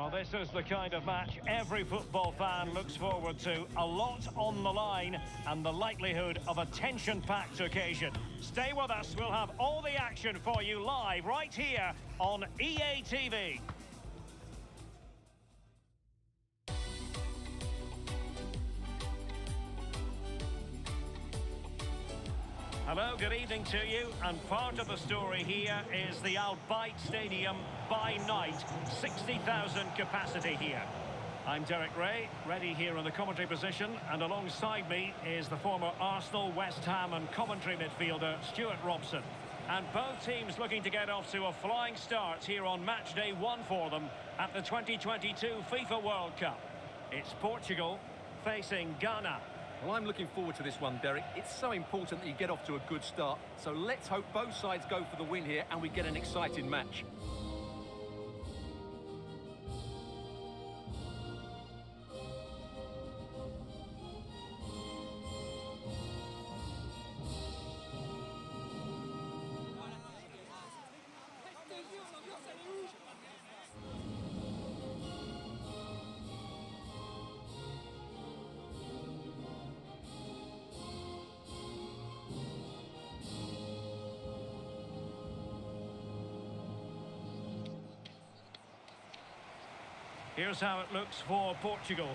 Well, this is the kind of match every football fan looks forward to. A lot on the line and the likelihood of a tension-packed occasion. Stay with us, we'll have all the action for you live right here on EA TV. Hello, good evening to you, and part of the story here is the Al Bayt Stadium by night, 60,000 capacity here. I'm Derek Ray, ready here in the commentary position, and alongside me is the former Arsenal, West Ham and commentary midfielder Stuart Robson. And both teams looking to get off to a flying start here on match day 1 for them at the 2022 FIFA World Cup. It's Portugal facing Ghana. Well, I'm looking forward to this one, Derek. It's so important that you get off to a good start. So let's hope both sides go for the win here and we get an exciting match. Here's how it looks for Portugal.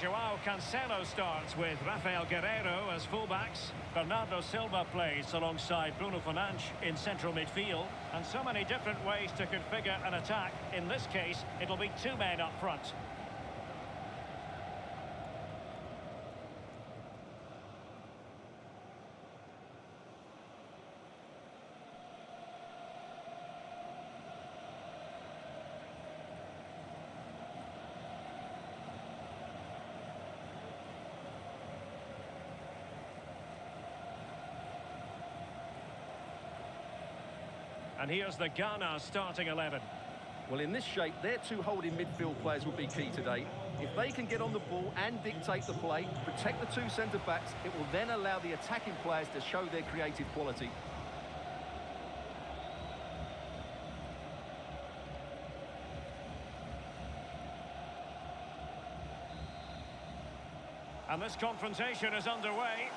João Cancelo starts with Rafael Guerreiro as fullbacks. Bernardo Silva plays alongside Bruno Fernandes in central midfield. And so many different ways to configure an attack. In this case, it'll be 2 men up front. And here's the Ghana starting 11. Well, in this shape, their 2 holding midfield players will be key today. If they can get on the ball and dictate the play, protect the 2 centre-backs, it will then allow the attacking players to show their creative quality. And this confrontation is underway.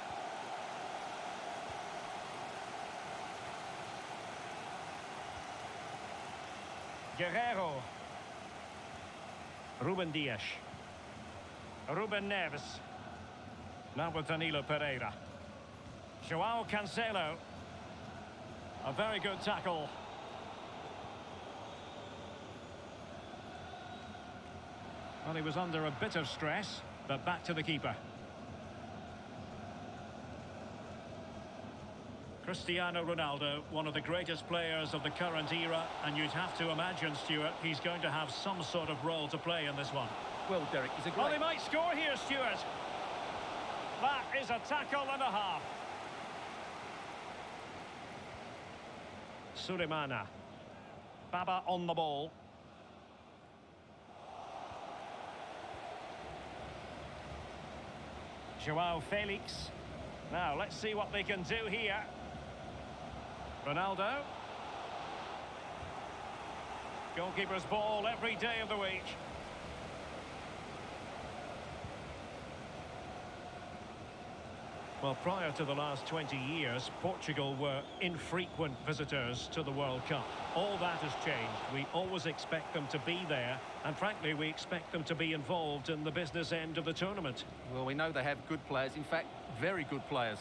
Guerreiro. Ruben Dias. Ruben Neves. Now with Danilo Pereira. João Cancelo. A very good tackle. Well, he was under a bit of stress, but back to the keeper. Cristiano Ronaldo, one of the greatest players of the current era, and you'd have to imagine, Stuart, he's going to have some sort of role to play in this one. Well, Derek, he's a great... Well, he might score here, Stuart. That is a tackle and a half. Sulemana. Baba on the ball. João Felix. Now, let's see what they can do here. Ronaldo. Goalkeeper's ball every day of the week. Well, prior to the last 20 years, Portugal were infrequent visitors to the World Cup. All that has changed. We always expect them to be there, and frankly, we expect them to be involved in the business end of the tournament. Well, we know they have good players, in fact, very good players.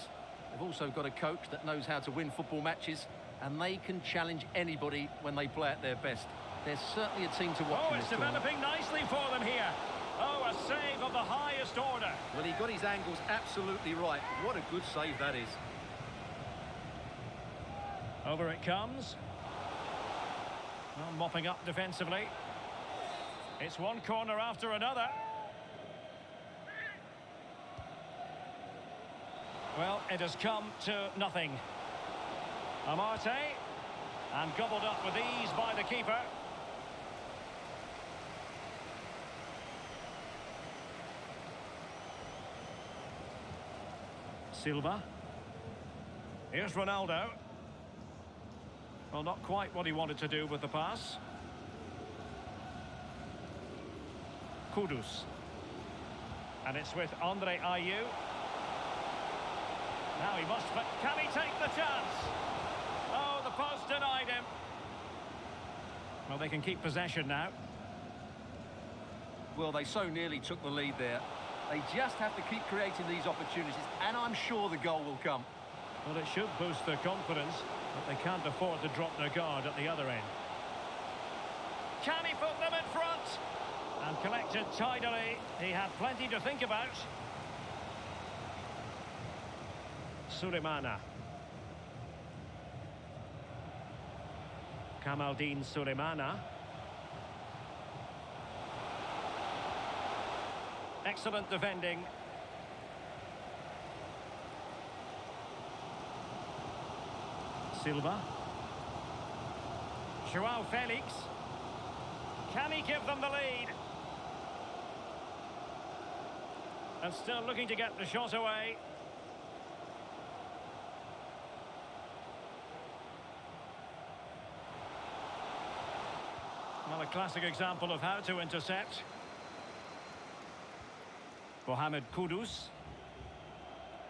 They've also got a coach that knows how to win football matches, and they can challenge anybody when they play at their best. They're certainly a team to watch. Oh, it's developing nicely for them here. Oh, a save of the highest order. Well, he got his angles absolutely right. What a good save that is. Over it comes. Well, mopping up defensively. It's one corner after another. Well, it has come to nothing. Amarte, and gobbled up with ease by the keeper. Silva. Here's Ronaldo. Well, not quite what he wanted to do with the pass. Kudus. And it's with Andre Ayew. Now he must, but can he take the chance? Oh, the post denied him. Well, they can keep possession now. Well, they so nearly took the lead there. They just have to keep creating these opportunities, and I'm sure the goal will come. Well, it should boost their confidence, but they can't afford to drop their guard at the other end. Can he put them in front? And collected tidily. He had plenty to think about. Sulemana. Kamaldeen Sulemana. Excellent defending. Silva. Joao Felix. Can he give them the lead? And still looking to get the shot away. Well, a classic example of how to intercept. Mohamed Kudus.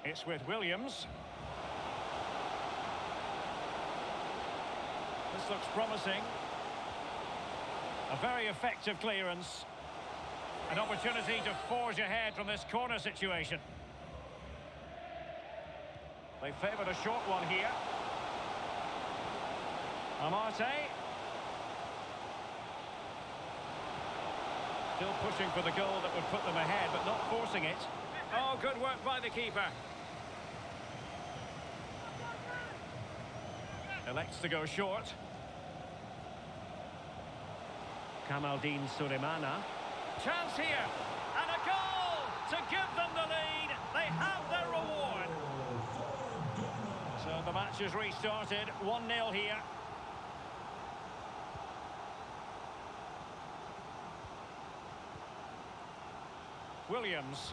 It's with Williams. This looks promising. A very effective clearance. An opportunity to forge ahead from this corner situation. They favoured a short one here. Amarte. Still pushing for the goal that would put them ahead, but not forcing it. Oh, good work by the keeper. Elects to go short. Kamaldeen Sulemana. Chance here, and a goal to give them the lead. They have their reward. So the match is restarted, 1-0 here. Williams.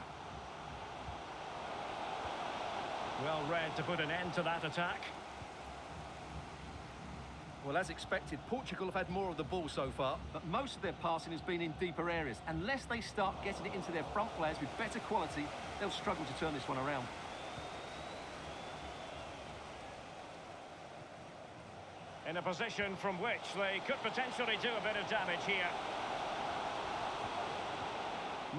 Well read to put an end to that attack. Well, as expected, Portugal have had more of the ball so far, but most of their passing has been in deeper areas. Unless they start getting it into their front players with better quality, they'll struggle to turn this one around. In a position from which they could potentially do a bit of damage here.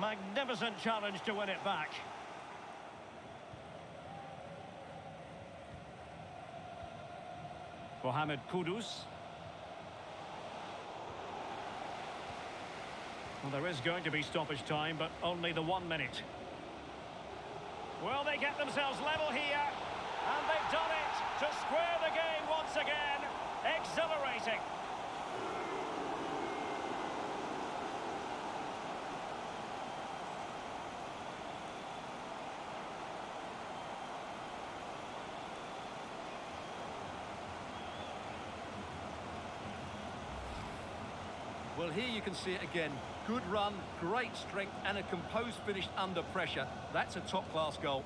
Magnificent challenge to win it back. Mohamed Kudus. Well, there is going to be stoppage time, but only the 1 minute. Will they get themselves level here? And they've done it to square the game once again. Exhilarating. Well, here you can see it again. Good run, great strength, and a composed finish under pressure. That's a top-class goal.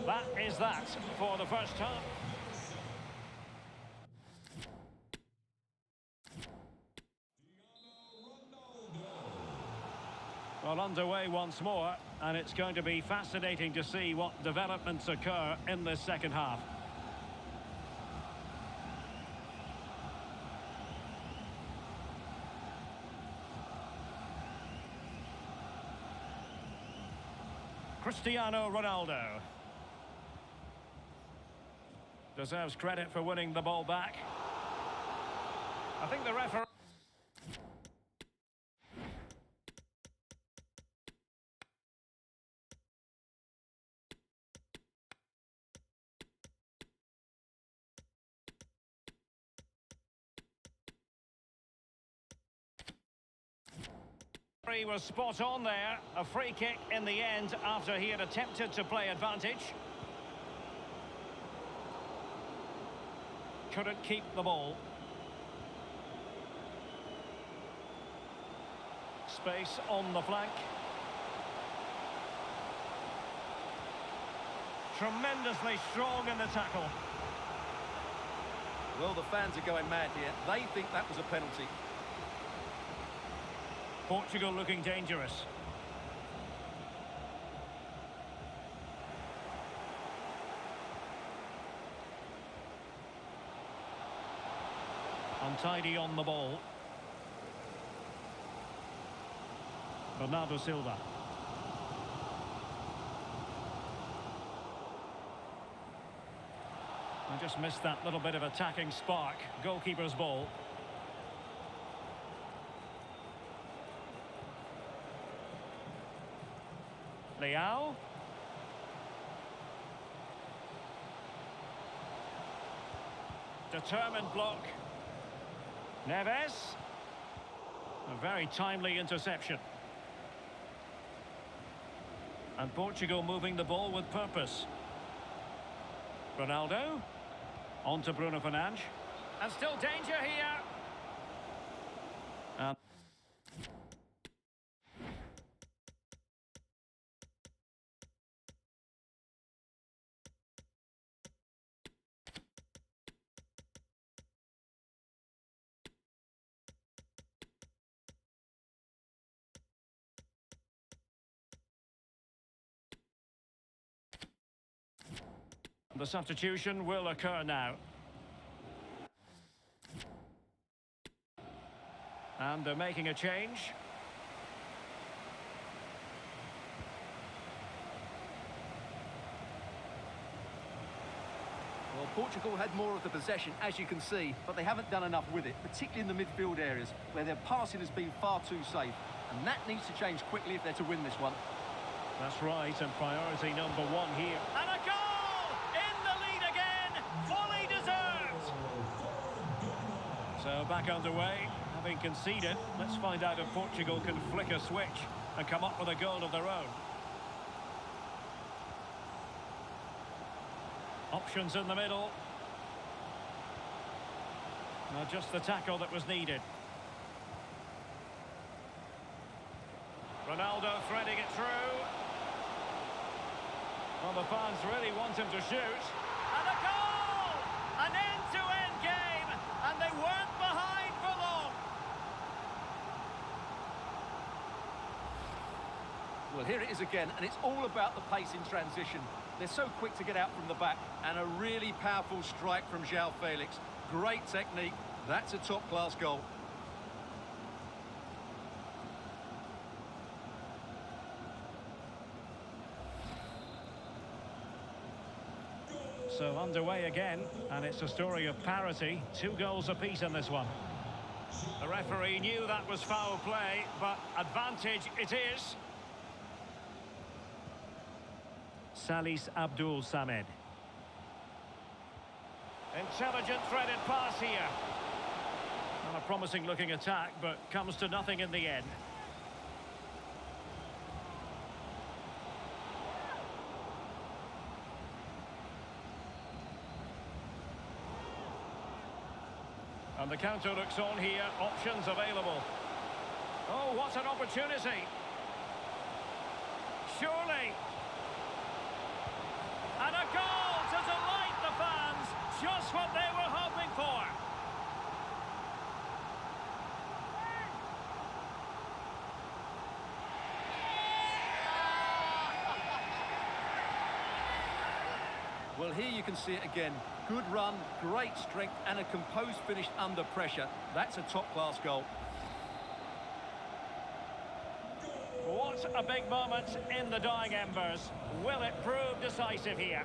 That is that for the first half. Well, underway once more, and it's going to be fascinating to see what developments occur in this second half. Cristiano Ronaldo deserves credit for winning the ball back. I think the referee... He was spot on there. A free kick in the end after he had attempted to play advantage. Couldn't keep the ball. space on the flank. Tremendously strong in the tackle. Well, the fans are going mad here. They think that was a penalty. Portugal looking dangerous. Untidy on the ball. Bernardo Silva. I just missed that little bit of attacking spark. Goalkeeper's ball. Leao. Determined block. Neves. A very timely interception. And Portugal moving the ball with purpose. Ronaldo. On to Bruno Fernandes. And still danger here. And the substitution will occur now. And they're making a change. Well, Portugal had more of the possession, as you can see, but they haven't done enough with it, particularly in the midfield areas, where their passing has been far too safe. And that needs to change quickly if they're to win this one. That's right, and priority number one here. And a goal! In the lead again! Fully deserved! So back underway, having conceded. Let's find out if Portugal can flick a switch and come up with a goal of their own. Options in the middle. Now just the tackle that was needed. Ronaldo threading it through. Well, the fans really want him to shoot. And a goal! An end-to-end game, and they weren't behind for long. Well, here it is again, and it's all about the pace in transition. They're so quick to get out from the back, and a really powerful strike from João Felix. Great technique. That's a top-class goal. So underway again, and it's a story of parity. 2 goals apiece in this one. The referee knew that was foul play, but advantage it is. Salis Abdul Samed. Intelligent threaded pass here. Well, a promising looking attack, but comes to nothing in the end. And the counter looks on here, options available. Oh, what an opportunity. Surely. And a goal to delight the fans, just what they were hoping for. Well, here you can see it again. Good run, great strength, and a composed finish under pressure. That's a top-class goal. What a big moment in the dying embers. Will it prove decisive here?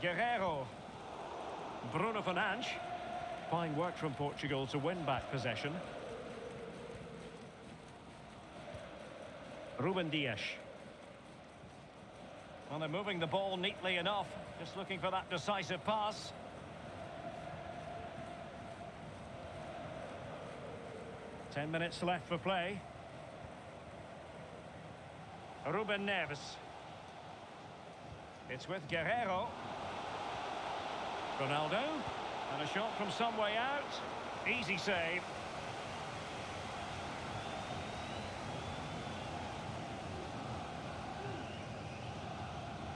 Guerreiro. Bruno Fernandes. Fine work from Portugal to win back possession. Ruben Dias. Well, they're moving the ball neatly enough. Just looking for that decisive pass. Ten minutes left for play. Ruben Neves. It's with Guerreiro. Ronaldo. And a shot from some way out. Easy save.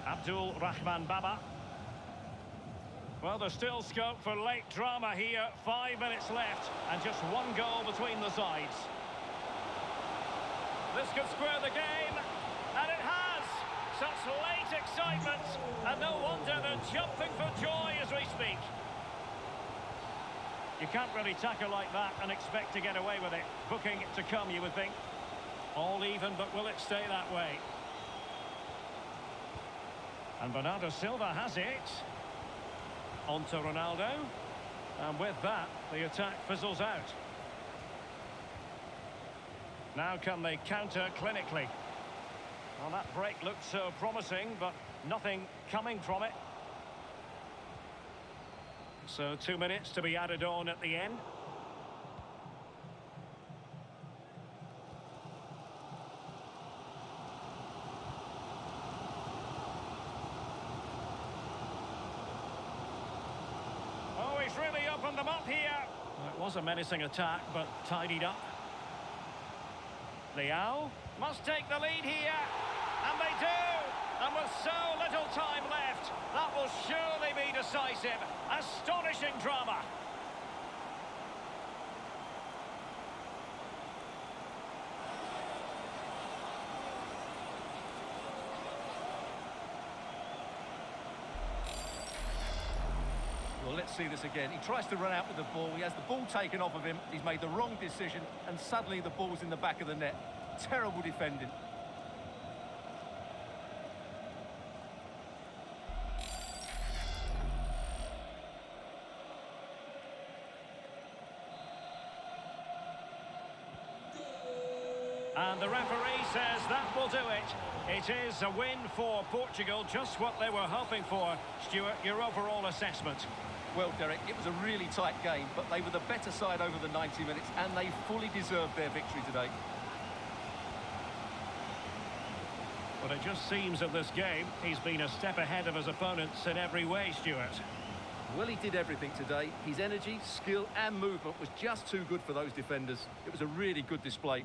Abdul Rahman Baba. Well, there's still scope for late drama here. 5 minutes left and just one goal between the sides. This could square the game, and it has. Such late excitement, and no wonder they're jumping for joy as we speak. You can't really tackle like that and expect to get away with it. Booking to come, you would think. All even, but will it stay that way? And Bernardo Silva has it. On to Ronaldo. And with that, the attack fizzles out. Now can they counter clinically? Well, that break looked so promising, but nothing coming from it. So 2 minutes to be added on at the end. Oh, he's really opened them up here. Well, it was a menacing attack, but tidied up. Leao must take the lead here, and they do! And with so little time left, that will surely be decisive. Astonishing drama. Well, let's see this again. He tries to run out with the ball. He has the ball taken off of him. He's made the wrong decision, and suddenly the ball's in the back of the net. Terrible defending. And the referee says that will do it. It is a win for Portugal, just what they were hoping for. Stuart, your overall assessment? Well, Derek, it was a really tight game, but they were the better side over the 90 minutes, and they fully deserved their victory today. But it just seems in this game, he's been a step ahead of his opponents in every way, Stuart. Well, he did everything today. His energy, skill and movement was just too good for those defenders. It was a really good display.